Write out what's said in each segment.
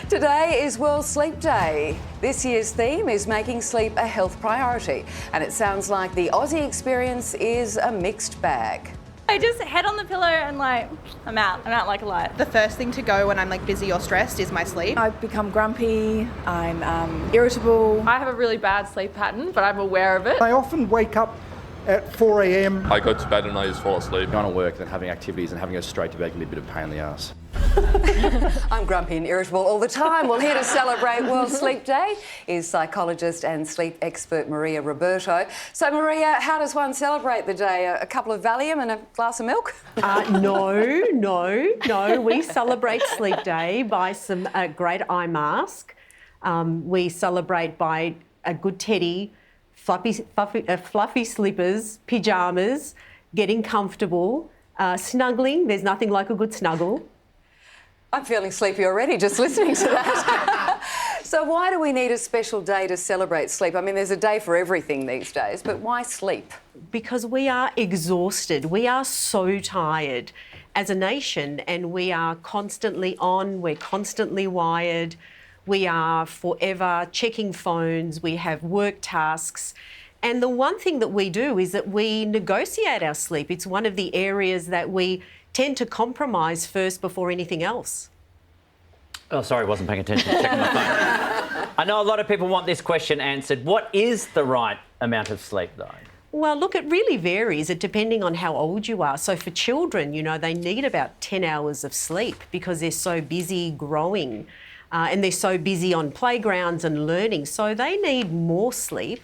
Today is World Sleep Day. This year's theme is making sleep a health priority, and it sounds like the Aussie experience is a mixed bag. I just head on the pillow and I'm out like a light. The first thing to go when I'm busy or stressed is my sleep. I become grumpy, I'm irritable. I have a really bad sleep pattern, but I'm aware of it. I often wake up at 4 a.m. I go to bed and I just fall asleep. Going to work and having activities and having to go straight to bed can be a bit of a pain in the arse. I'm grumpy and irritable all the time. Well, here to celebrate World Sleep Day is psychologist and sleep expert Maria Ruberto. So, Maria, how does one celebrate the day? A couple of Valium and a glass of milk? No. We celebrate Sleep Day by some great eye mask. We celebrate by a good teddy, fluffy slippers, pyjamas, getting comfortable, snuggling. There's nothing like a good snuggle. I'm feeling sleepy already just listening to that. So why do we need a special day to celebrate sleep? I mean, there's a day for everything these days, but why sleep? Because we are exhausted. We are so tired as a nation, and we are constantly on, we're constantly wired. We are forever checking phones, we have work tasks. And the one thing that we do is that we negotiate our sleep. It's one of the areas that we tend to compromise first before anything else. Oh, sorry, wasn't paying attention. Checking my phone. I know a lot of people want this question answered. What is the right amount of sleep, though? Well, look, it really varies, depending on how old you are. So for children, they need about 10 hours of sleep because they're so busy growing and they're so busy on playgrounds and learning. So they need more sleep.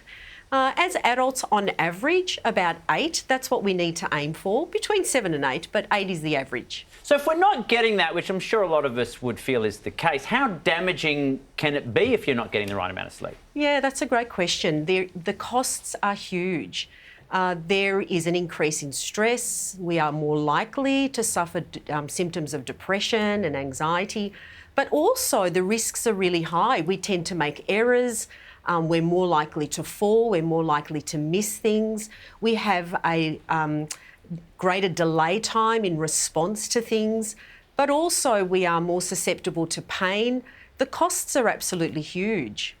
As adults, on average, about 8. That's what we need to aim for, between 7 and 8, but 8 is the average. So if we're not getting that, which I'm sure a lot of us would feel is the case, how damaging can it be if you're not getting the right amount of sleep? Yeah, that's a great question. The costs are huge. There is an increase in stress. We are more likely to suffer symptoms of depression and anxiety, but also the risks are really high. We tend to make errors. We're more likely to fall, we're more likely to miss things. We have a greater delay time in response to things, but also we are more susceptible to pain. The costs are absolutely huge.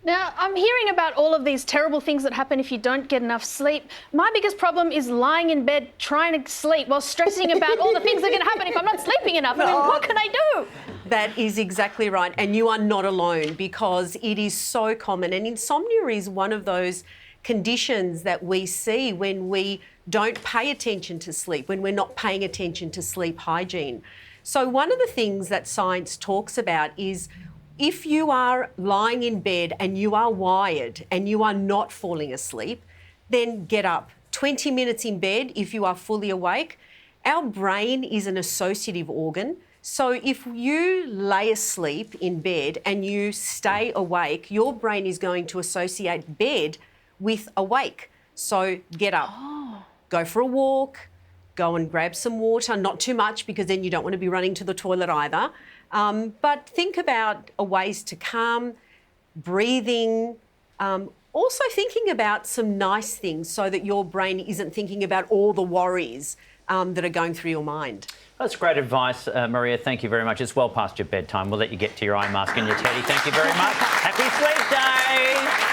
Now, I'm hearing about all of these terrible things that happen if you don't get enough sleep. My biggest problem is lying in bed trying to sleep while stressing about all the things that are going to happen if I'm not sleeping enough. I mean, what can I do? That is exactly right. And you are not alone, because it is so common. And insomnia is one of those conditions that we see when we don't pay attention to sleep, when we're not paying attention to sleep hygiene. So one of the things that science talks about is if you are lying in bed and you are wired and you are not falling asleep, then get up. 20 minutes in bed if you are fully awake. Our brain is an associative organ. So if you lay asleep in bed and you stay awake, your brain is going to associate bed with awake. So get up, go for a walk, go and grab some water, not too much because then you don't want to be running to the toilet either. But think about ways to calm, breathing, also thinking about some nice things so that your brain isn't thinking about all the worries that are going through your mind. That's great advice, Maria. Thank you very much. It's well past your bedtime. We'll let you get to your eye mask and your teddy. Thank you very much. Happy Sleep Day!